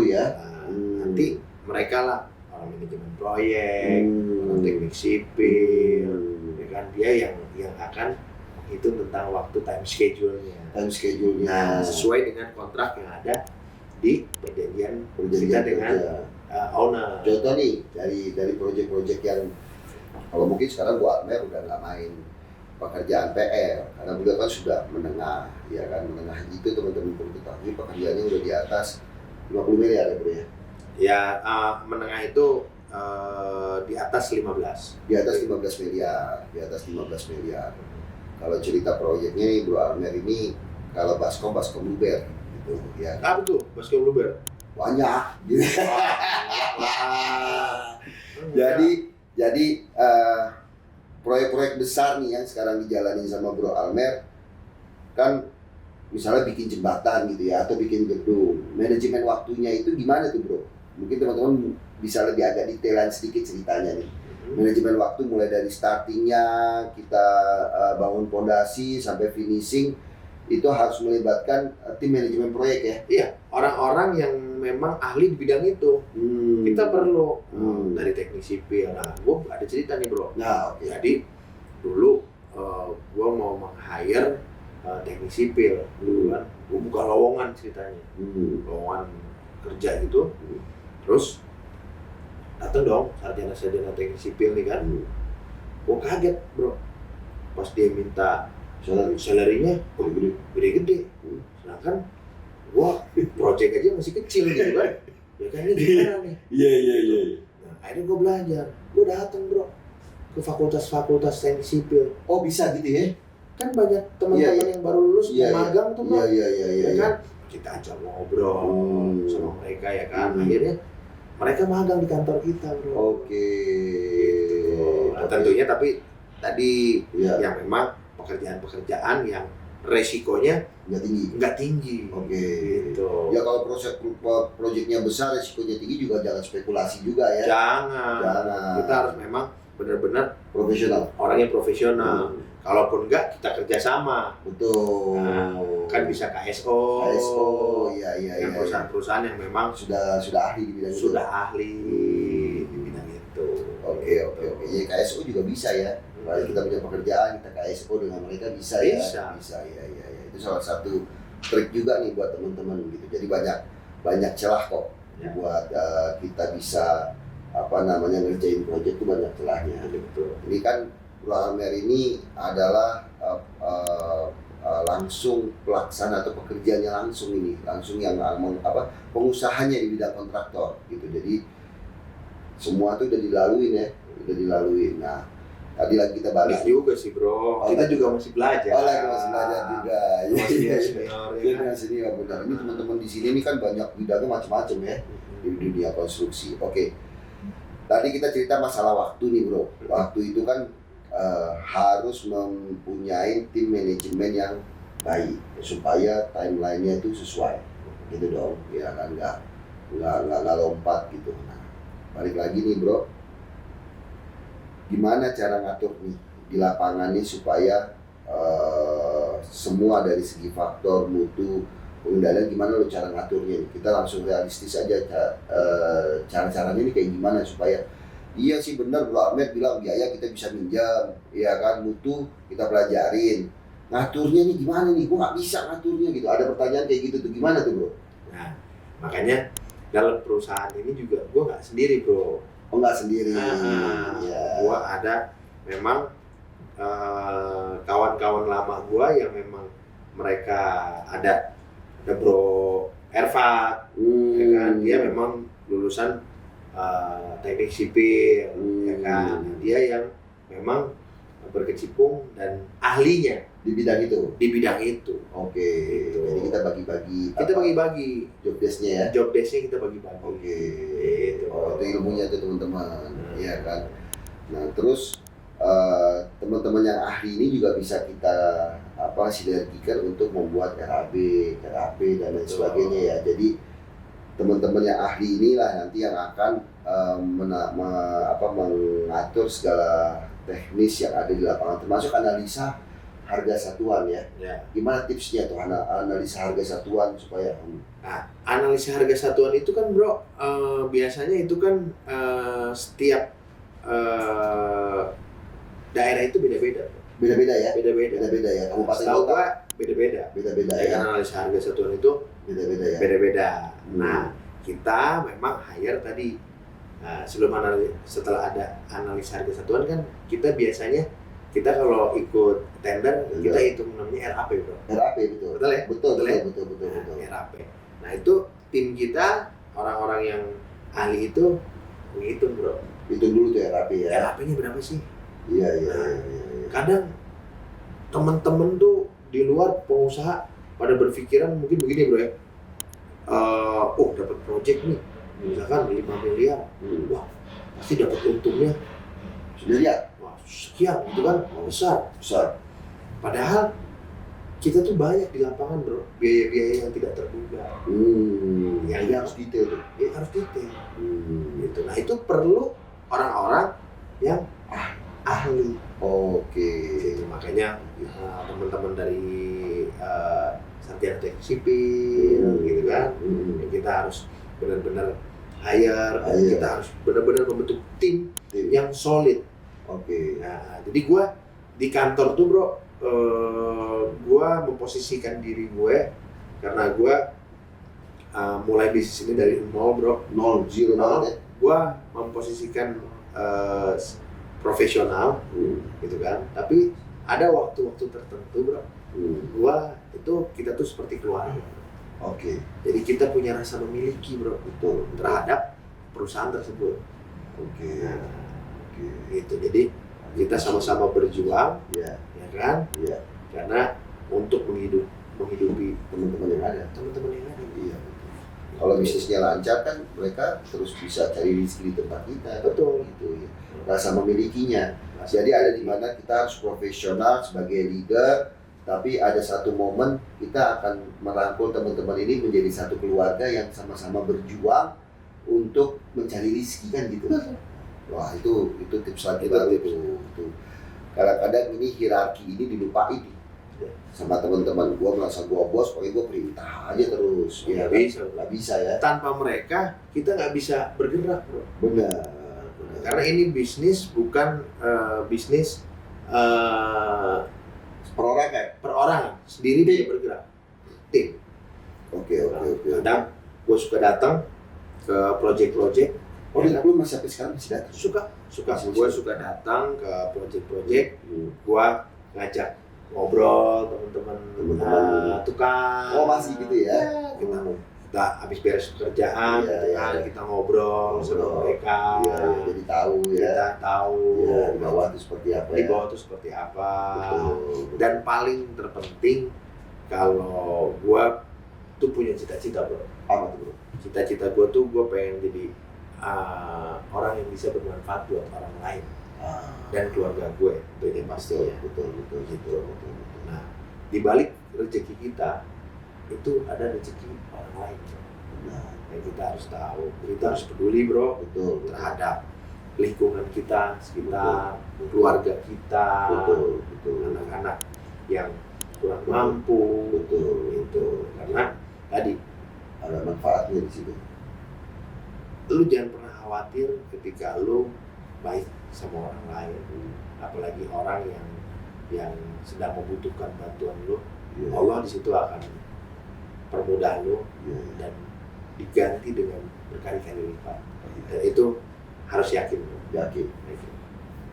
ya. Nanti mereka lah orang manajemen proyek, orang teknik sipil, ya kan dia yang akan menghitung tentang waktu time schedule-nya. Nah, sesuai dengan kontrak yang ada di perjanjian kita dengan owner. Contoh nih dari proyek-proyek yang kalau mungkin sekarang Bu Almer udah nggak main pekerjaan PR karena beliau kan sudah menengah, ya kan menengah itu teman-teman perlu ketahui pekerjaannya udah di atas 50 miliar ya bro ya. Ya menengah itu di atas 15. Di atas 15 miliar. Kalau cerita proyeknya nih Bro Almer ini kalau Baskom Luber gitu ya. Apa tuh Baskom Luber? Banyak gitu. Jadi proyek-proyek besar nih yang sekarang dijalani sama Bro Almer kan misalnya bikin jembatan gitu ya atau bikin gedung. Manajemen waktunya itu gimana tuh Bro? Mungkin teman-teman bisa lebih agak detailan sedikit ceritanya nih. Manajemen waktu mulai dari startingnya kita bangun fondasi sampai finishing itu harus melibatkan tim manajemen proyek ya. Iya, orang-orang yang memang ahli di bidang itu. Kita perlu dari teknik sipil. Nah, gue ada cerita nih bro. Nah, okay. Jadi dulu gue mau meng-hire teknik sipil dulu kan. Gue buka lowongan ceritanya, lowongan kerja gitu. Terus datang dong sarjana teknik sipil nih kan. Gue kaget bro pas dia minta salary-nya gede-gede. Sedangkan gue project aja masih kecil gitu kan. Ya kan ini gimana nih? Iya. Nah, akhirnya gue belajar. Gue datang bro ke fakultas teknik sipil. Oh bisa gitu ya? Kan banyak teman-teman yang baru lulus magang tuh bro. Iya. Kan kita ajak ngobrol sama mereka ya kan. Akhirnya mereka magang di kantor kita bro. Oke. Gitu. Nah, tentunya tapi tadi yang memang pekerjaan-pekerjaan yang resikonya nggak tinggi. Oke. Gitu. Ya kalau proyeknya besar resikonya tinggi juga jangan spekulasi juga ya. Jangan. Kita harus memang benar-benar profesional. Orang yang profesional. Kalaupun enggak kita kerjasama. Betul. Nah, kan bisa KSO. Iya. Yang perusahaan-perusahaan yang memang sudah ahli di bidang itu. Sudah ahli di bidang itu. Oke. Ya KSO juga bisa ya. Kalau kita punya pekerjaan kita KSO dengan mereka bisa ya. Bisa. Itu salah satu trik juga nih buat teman-teman gitu. Jadi banyak celah kok buat kita bisa ngerjain proyek itu banyak celahnya. Betul. Ini kan Bro Amer ini adalah langsung pelaksana atau pekerjaannya langsung yang pengusahanya di bidang kontraktor gitu. Jadi semua tuh udah dilaluin. Nah, tadi lagi kita balik juga sih bro, kita juga masih belajar. Masih belajar juga. Masih senior. Senior benar. Ini teman-teman di sini kan banyak bidangnya macam-macam ya di dunia konstruksi. Oke. Tadi kita cerita masalah waktu nih bro. Waktu itu kan harus mempunyai tim manajemen yang baik supaya timelinenya itu sesuai gitu dong ya kan, nggak lompat gitu. Nah, balik lagi nih bro, gimana cara ngatur nih di lapangan nih supaya semua dari segi faktor mutu pengendalian gimana lo cara ngaturnya nih? Kita langsung realistis aja cara-caranya nih kayak gimana supaya iya sih benar Bro Ahmed bilang biaya kita bisa minjam, ya kan, mutu kita pelajarin. Ngaturnya nih gimana nih? Gue nggak bisa ngaturnya gitu. Ada pertanyaan kayak gitu tuh gimana tuh bro? Nah, makanya dalam perusahaan ini juga gue nggak sendiri bro. Oh nggak sendiri. Ya. Gue ada memang kawan-kawan lama gue yang memang mereka ada Bro Erfat, ya kan, dia memang lulusan teknik sipil, ya kan, dia yang memang berkecimpung dan ahlinya di bidang itu. Oke. Gitu. Jadi kita bagi-bagi job desk-nya kita bagi-bagi. Oke. Gitu. Oh, itu ilmunya tuh teman-teman, ya kan. Nah terus teman-teman yang ahli ini juga bisa kita sinergikan untuk membuat RAB dan lain sebagainya ya. Jadi teman-teman yang ahli inilah nanti yang akan mengatur segala teknis yang ada di lapangan, termasuk analisa harga satuan ya. Gimana tipsnya tuh analisa harga satuan supaya? Nah, analisa harga satuan itu kan bro, biasanya itu kan setiap daerah itu beda-beda. Beda-beda ya. Kabupaten kota beda-beda. Ya. Analisa harga satuan itu beda-beda. Nah, kita memang hire tadi. Nah, setelah ada analisa harga satuan kan kita biasanya kalau ikut tender kita hitung namanya RAP bro. RAP betul. Betul ya? Betul. Nah, RAP. Nah itu tim kita orang-orang yang ahli itu menghitung bro. Hitung dulu tuh RAP ya. RAP-nya berapa sih? Iya. Kadang teman-teman tuh di luar pengusaha pada berpikiran mungkin begini bro ya. Dapat project nih, misalkan 5 miliar, wah pasti dapat untungnya sekian gitu kan, besar. Padahal kita tuh banyak di lapangan bro, biaya-biaya yang tidak terduga. Yang harus detail tuh. Harus detail. Gitu. Nah itu perlu orang-orang yang ahli. Oke. Gitu. Makanya teman-teman dari sarjana teknik sipil, gitu kan, kita harus benar-benar hire. Kita harus benar-benar membentuk tim yang solid. Oke. Nah, jadi gue di kantor tuh bro, gue memposisikan diri gue karena gue mulai bisnis ini dari nol bro. Zero banget ya. Gue memposisikan profesional, gitu kan. Tapi ada waktu-waktu tertentu bro, kita tuh seperti keluarga. Oke. Jadi kita punya rasa memiliki bro, Betul. terhadap perusahaan tersebut. Oke. Gitu. Jadi kita sama-sama berjuang, ya kan? Iya. Karena untuk menghidupi teman-teman yang ada. Iya. Kalau bisnisnya lancar kan mereka terus bisa cari rezeki di tempat kita. Betul. Gitu ya. Rasa memilikinya. Jadi ada di mana kita harus profesional sebagai leader, tapi ada satu momen kita akan merangkul teman-teman ini menjadi satu keluarga yang sama-sama berjuang untuk mencari rezeki kan gitu. Wah itu tips lagi baru itu. Kadang-kadang ini hierarki ini dilupain sama teman-teman. Gua merasa gua bos, pokoknya gua perintah aja terus. Nggak bisa ya. Tanpa mereka kita nggak bisa bergerak bro. Benar. Karena ini bisnis bukan bisnis perorangan sendiri bisa bergerak. Tim. Oke. Kadang gue suka datang ke project-project, Oh, Ya kan? lu masih sampai sekarang masih datang? Suka. Masih Gue suka. suka datang ke project-project, gue ngajak ngobrol teman-teman tukang. Oh, masih gitu ya? Kita habis beres pekerjaan, Iya, gitu kan, iya. kita ngobrol sama mereka. Iya, jadi tahu ya. Kita tahu Iya, di bawah itu seperti apa di ya? bawah itu seperti apa. Betul. Dan paling terpenting, kalau gue tuh punya cita-cita bro. Apa tuh bro? Cita-cita gue tuh gue pengen jadi orang yang bisa bermanfaat buat orang lain dan keluarga gue, itu yang pastinya. Betul. Nah, di balik rezeki kita itu ada rezeki orang lain. Nah, Yang kita harus tahu, kita harus peduli bro betul. terhadap lingkungan kita, sekitar keluarga kita, Betul. anak-anak yang kurang mampu, Betul. karena tadi Ada manfaatnya di situ. lu jangan pernah khawatir ketika lu baik sama orang lain, apalagi orang yang sedang membutuhkan bantuan lu. Iya. Allah di situ akan permudah lu Iya. dan diganti dengan berkali-kali lipat. Dan itu harus yakin lu. Yakin.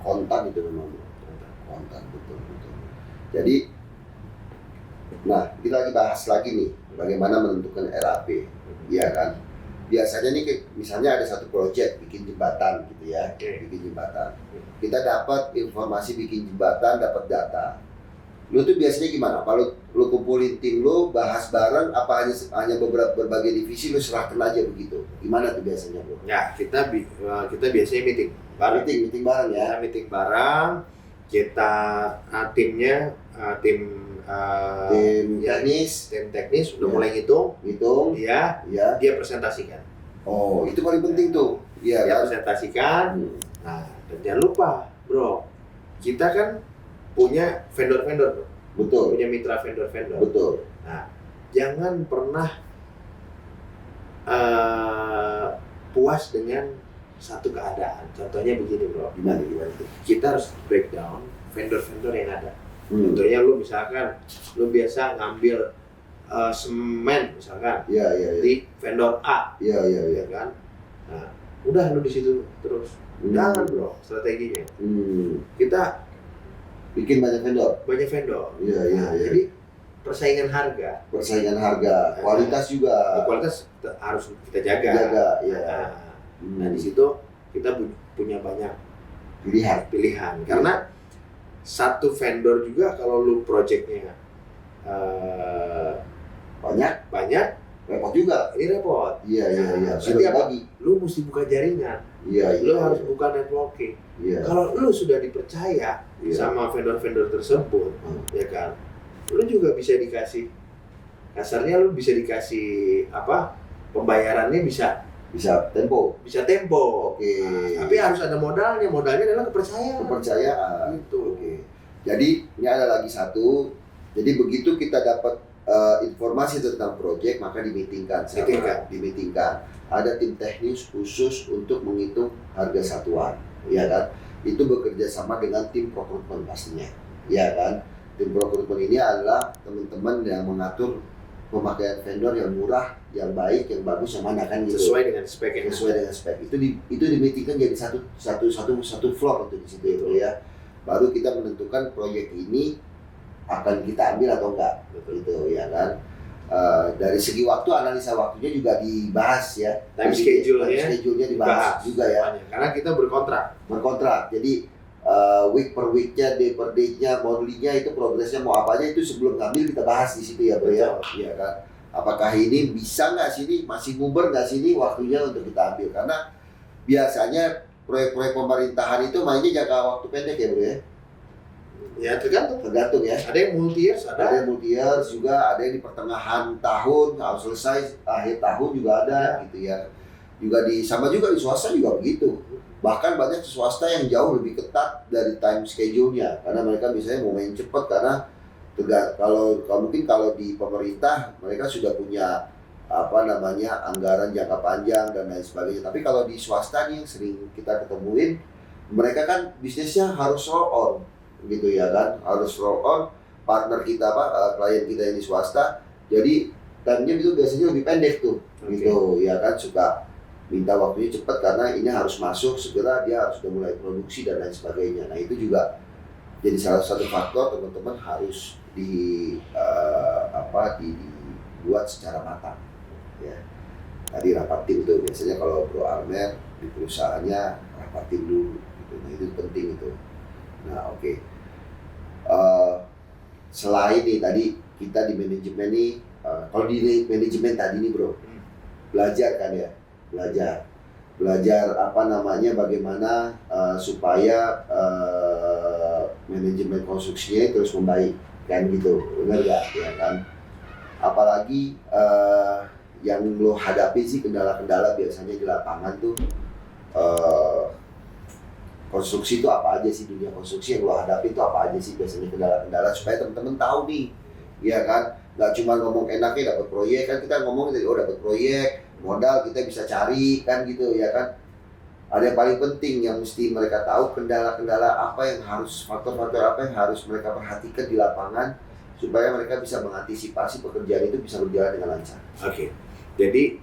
Kontan itu memang bro. Kontan betul. Jadi, nah kita lagi bahas lagi nih bagaimana menentukan RAP, ya kan? Biasanya nih misalnya ada satu proyek bikin jembatan gitu ya, bikin jembatan. Kita dapat informasi bikin jembatan, dapat data. Lu tuh biasanya gimana? Kalau lu kumpulin tim lu, bahas bareng, apa hanya berbagai divisi lu serahkan aja begitu? Gimana tuh biasanya bro? Ya, kita biasanya meeting bareng. Meeting bareng ya? Kita meeting bareng, kita timnya tim teknis udah mulai ngitung, dia presentasikan. Oh, itu paling penting tuh. Iya Dia kan? presentasikan. Nah, dan jangan lupa, bro, kita kan punya vendor-vendor, bro. Betul. Punya mitra vendor-vendor. Betul. Nah, jangan pernah puas dengan satu keadaan. Contohnya begini, bro. Gimana itu? Kita harus breakdown vendor-vendor yang ada. Contohnya lu misalkan, lu biasa ngambil semen misalkan di vendor A, ya kan? Nah, udah lu di situ terus. Jangan bro, strateginya. Kita bikin banyak vendor. Jadi persaingan harga, kualitas juga. Kualitas harus kita jaga. Nah, di situ kita punya banyak pilihan. Karena satu vendor juga kalau lu projectnya banyak repot juga. Ini repot. Iya. Jadi apa? Lu mesti buka jaringan. Lu harus buka networking. Kalau lu sudah dipercaya sama vendor-vendor tersebut, ya kan? Lu juga bisa dikasih, kasarnya lu bisa dikasih pembayarannya bisa tempo. Oke. Tapi harus ada modalnya adalah kepercayaan. Gitu. Oke. Jadi ini ada lagi satu. Jadi begitu kita dapat informasi tentang proyek, maka dimeetingkan. Ada tim teknis khusus untuk menghitung harga satuan, ya kan? Itu bekerja sama dengan tim procurement pastinya, ya kan? Tim procurement ini adalah teman-teman yang mengatur pemakaian vendor yang murah, yang baik, yang bagus, yang mana kan gitu. Sesuai dengan spek. Itu dimeetingkan jadi satu floor itu di situ ya. Baru kita menentukan proyek ini akan kita ambil atau enggak, gitu ya kan. Dari segi waktu, analisa waktunya juga dibahas ya. Time schedule-nya dibahas juga ya. Karena kita berkontrak. Jadi week per weeknya, day per day-nya, monthly-nya itu progresnya mau apa aja itu sebelum ngambil kita bahas di situ ya bro ya. Iya kan. Apakah ini bisa nggak sini, masih nguber nggak sini waktunya untuk kita ambil? Karena biasanya proyek-proyek pemerintahan itu mainnya jangka waktu pendek ya bro ya. Ya tergantung ya. Ada yang multi years, ada yang multi years juga, ada yang di pertengahan tahun harus selesai, akhir tahun juga ada gitu ya. Sama juga di swasta juga begitu. Bahkan banyak swasta yang jauh lebih ketat dari time schedule-nya karena mereka misalnya mau main cepat karena kalau di pemerintah mereka sudah punya anggaran jangka panjang dan lain sebagainya. Tapi kalau di swasta nih yang sering kita ketemuin, mereka kan bisnisnya harus roll on gitu ya kan, harus roll on. Partner kita klien kita yang di swasta, jadi time-nya itu biasanya lebih pendek tuh gitu ya kan, suka minta waktunya cepat karena ini harus masuk segera, dia harus sudah mulai produksi dan lain sebagainya. Nah itu juga jadi salah satu faktor teman-teman harus dibuat secara matang. Ya. Tadi rapat tim itu biasanya kalau Bro Almer di perusahaannya rapat tim dulu. Gitu. Nah itu penting itu. Nah oke. Selain nih tadi kita di manajemen nih, kalau di manajemen tadi nih Bro, belajar kan ya, belajar apa namanya bagaimana supaya manajemen konstruksinya terus membaik kan gitu, benar gak ya kan? Apalagi yang lo hadapi sih kendala-kendala biasanya di lapangan tuh konstruksi itu apa aja sih, dunia konstruksi yang lo hadapi itu apa aja sih biasanya kendala-kendala supaya teman-teman tahu nih, ya kan? Nggak cuma ngomong enaknya dapat proyek kan, kita ngomong tadi dapat proyek, modal kita bisa cari kan gitu ya kan. Ada yang paling penting yang mesti mereka tahu kendala-kendala apa yang harus, faktor-faktor apa yang harus mereka perhatikan di lapangan supaya mereka bisa mengantisipasi pekerjaan itu bisa berjalan dengan lancar. Oke. Jadi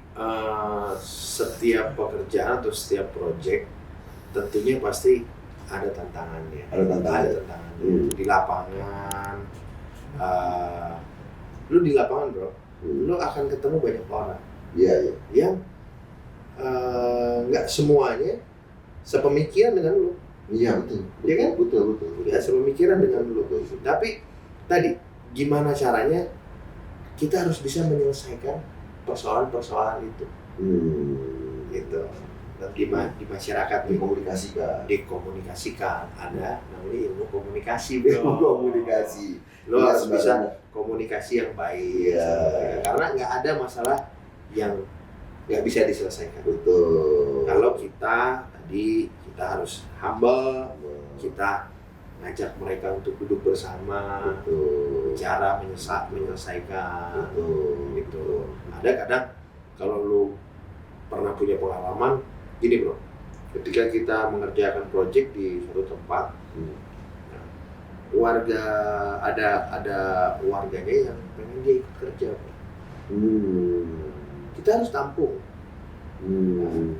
setiap pekerjaan atau setiap proyek tentunya pasti ada tantangannya. Ada tantangannya. Di lapangan. Lu di lapangan Bro, lu akan ketemu banyak orang. Iya. Yang nggak semuanya sepemikiran dengan lu. Iya betul. Iya kan? Betul. Nggak sepemikiran dengan lu. Tapi tadi gimana caranya kita harus bisa menyelesaikan persoalan-persoalan itu. Gitu. Dan di masyarakat dikomunikasikan. Ada namanya ilmu komunikasi Bro. Komunikasi. Lo harus bisa komunikasi yang baik. Iya. Karena nggak ada masalah yang nggak bisa diselesaikan. Betul. Kalau kita harus humble, kita ngajak mereka untuk duduk bersama, bicara menyelesaikan. Gitu. Ada kadang kalau lu pernah punya pengalaman gini Bro, ketika kita mengerjakan proyek di suatu tempat, warga ada warganya yang pengen dia ikut kerja Bro. Kita harus tampung.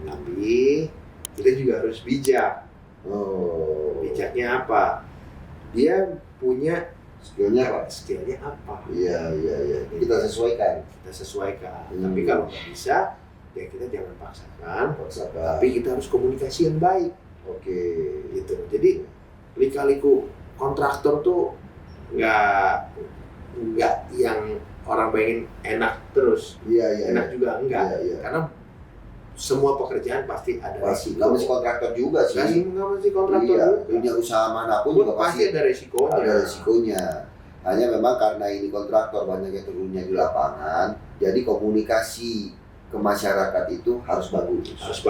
Tapi kita juga harus bijak. Bijaknya apa? Dia punya skillnya apa? Iya. Kita sesuaikan. Tapi kalau nggak bisa, ya kita jangan paksakan. Tapi kita harus komunikasi yang baik. Oke. Gitu. Jadi lika-liku kontraktor tuh nggak yang orang bayangin enak terus. Iya. Enak juga enggak. Iya. Karena semua pekerjaan pasti ada resiko. Nggak mesti kontraktor juga sih. Nggak mesti kontraktor juga. Dunia usaha manapun juga pasti ada resikonya. Ada resikonya. Hanya memang karena ini kontraktor banyak yang turunnya di lapangan, jadi komunikasi ke masyarakat itu harus bagus. Harus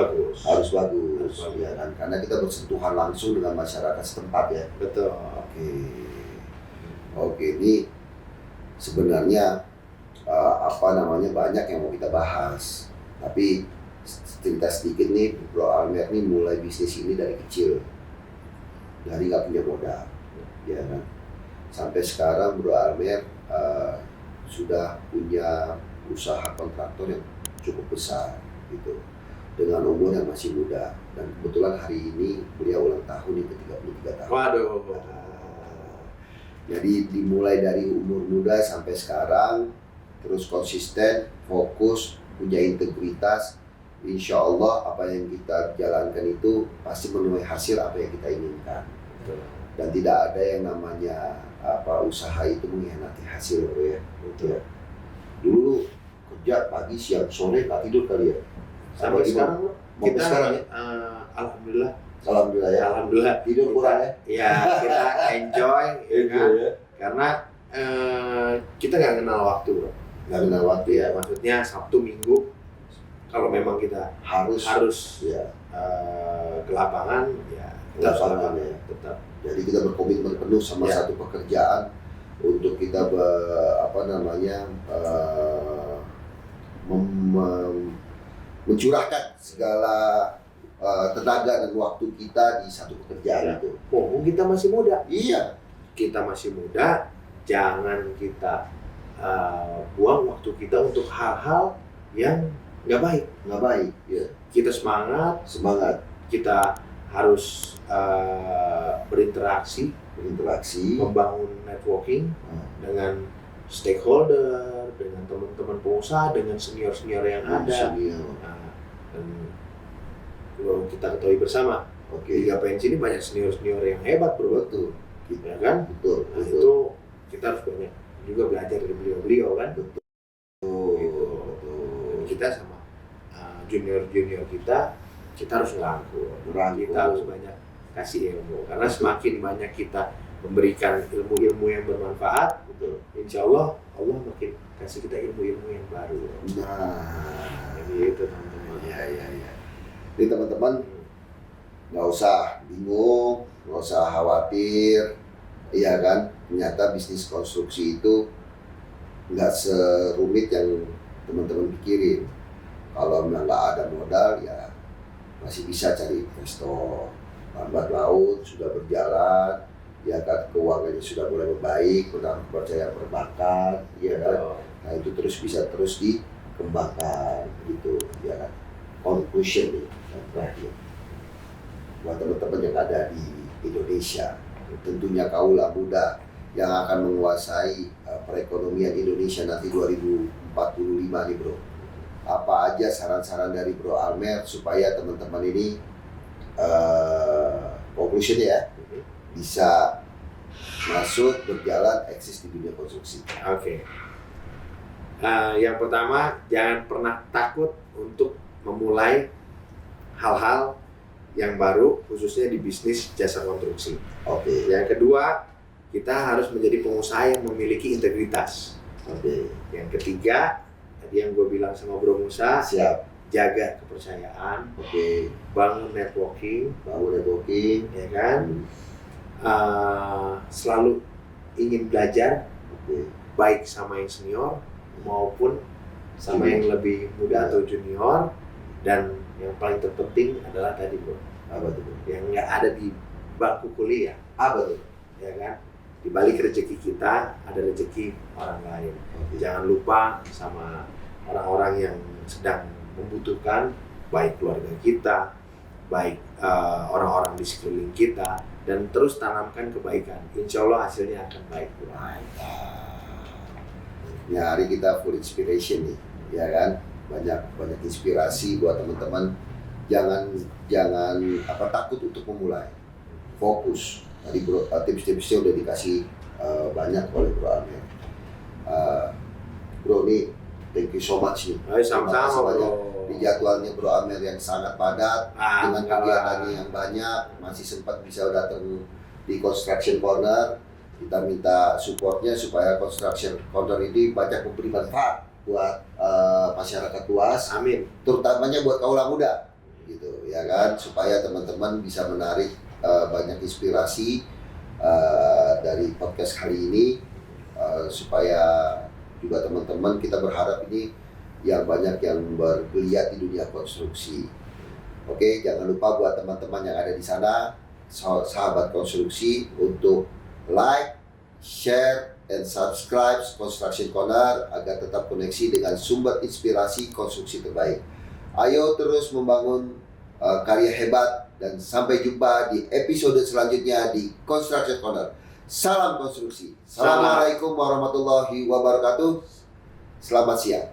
bagus. Ya kan? Karena kita bersentuhan langsung dengan masyarakat setempat ya. Betul. Oke, ini sebenarnya banyak yang mau kita bahas. Tapi cerita sedikit nih, Bro Almer nih mulai bisnis ini dari kecil, dari nggak punya modal, ya kan. Sampai sekarang Bro Almer sudah punya usaha kontraktor yang cukup besar, gitu, dengan umur yang masih muda. Dan kebetulan hari ini beliau ulang tahun yang ke-33 tahun. Waduh. Jadi dimulai dari umur muda sampai sekarang, terus konsisten, fokus, punya integritas. Insya Allah apa yang kita jalankan itu pasti menuai hasil apa yang kita inginkan. Dan tidak ada yang namanya usaha itu mengkhianati hasil, Bro ya. Betul. Dulu kerja pagi, siang, sore nggak tidur kali ya. Sampai sekarang kita sekarang ya? Alhamdulillah tidur kurang ya. Ya kita enjoy ya. Karena kita nggak kenal waktu Bro. Nggak kenal waktu ya. Maksudnya Sabtu Minggu kalau memang kita harus ke lapangan ya kita tetap. Jadi kita berkomitmen penuh sama satu pekerjaan untuk kita mencurahkan segala tenaga dan waktu kita di satu pekerjaan itu. Mumpung kita masih muda. Iya. Kita masih muda, jangan kita buang waktu kita untuk hal-hal yang nggak baik. Nggak baik. Ya. Kita semangat, kita harus berinteraksi, membangun networking dengan stakeholder, dengan teman-teman pengusaha, dengan senior-senior yang ada. Nah, dan kita ketahui bersama, Liga PNC ini banyak senior-senior yang hebat, bro. Betul. Ya kan? Betul. Nah, itu kita harus banyak juga belajar dari beliau-beliau kan. Betul. Gitu. Dan kita sama junior-junior kita harus ngerangkul. Kita harus banyak kasih ilmu. Karena semakin banyak kita memberikan ilmu-ilmu yang bermanfaat, insya Allah makin kasih kita ilmu-ilmu yang baru. Nah, jadi itu teman-teman. Ya. Jadi teman-teman nggak usah bingung, nggak usah khawatir, iya kan? Ternyata bisnis konstruksi itu nggak serumit yang teman-teman pikirin. Kalau memang nggak ada modal, ya masih bisa cari investor. Lambat laun sudah berjalan, ya kan, keuangannya sudah mulai membaik, percaya perbankan, ya kan. Nah itu bisa terus dikembangkan gitu, ya kan. Conclusion nih yang terakhir buat teman-teman yang ada di Indonesia, tentunya kaula muda yang akan menguasai perekonomian Indonesia nanti 2045 nih bro. Apa aja saran-saran dari Bro Almer supaya teman-teman ini conclusion ya bisa masuk, berjalan, eksis di dunia konstruksi. Oke. Yang pertama, jangan pernah takut untuk memulai hal-hal yang baru, khususnya di bisnis jasa konstruksi. Oke. Yang kedua, kita harus menjadi pengusaha yang memiliki integritas. Oke. Yang ketiga, tadi yang gue bilang sama Bro Musa, siap, jaga kepercayaan. Oke. Bangun networking, ya kan? Selalu ingin belajar, baik sama yang senior maupun sama yang lebih muda atau junior. Dan yang paling terpenting adalah tadi bro, apa tuh? Yang nggak ada di bangku kuliah. Apa tuh? Ya kan? Di balik rezeki kita ada rezeki orang lain. Jangan lupa sama orang-orang yang sedang membutuhkan, baik keluarga kita, baik orang-orang di sekeliling kita, dan terus tanamkan kebaikan. Insya Allah hasilnya akan baik. Ya, hari kita full inspiration nih, ya kan? Banyak inspirasi buat teman-teman. Jangan takut untuk memulai. Fokus. Tadi bro, tips-tipsnya udah dikasih banyak oleh Bro Almer. Bro nih, thank you so much nih. Sama-sama bro. Di jadwalnya Bro Almer yang sangat padat, dengan kegiatannya yang banyak, masih sempat bisa datang di Construction Corner. Kita minta supportnya supaya Construction Corner ini banyak memberi manfaat buat masyarakat luas. Amin. Terutamanya buat kaula muda, gitu ya kan, supaya teman-teman bisa menarik banyak inspirasi dari podcast kali ini, supaya juga teman-teman, kita berharap ini yang banyak yang bergeliat di dunia konstruksi. Oke, jangan lupa buat teman-teman yang ada di sana, sahabat konstruksi, untuk like, share, and subscribe Construction Corner agar tetap koneksi dengan sumber inspirasi konstruksi terbaik. Ayo terus membangun karya hebat, dan sampai jumpa di episode selanjutnya di Construction Corner. Salam konstruksi. Assalamualaikum warahmatullahi wabarakatuh. Selamat siang.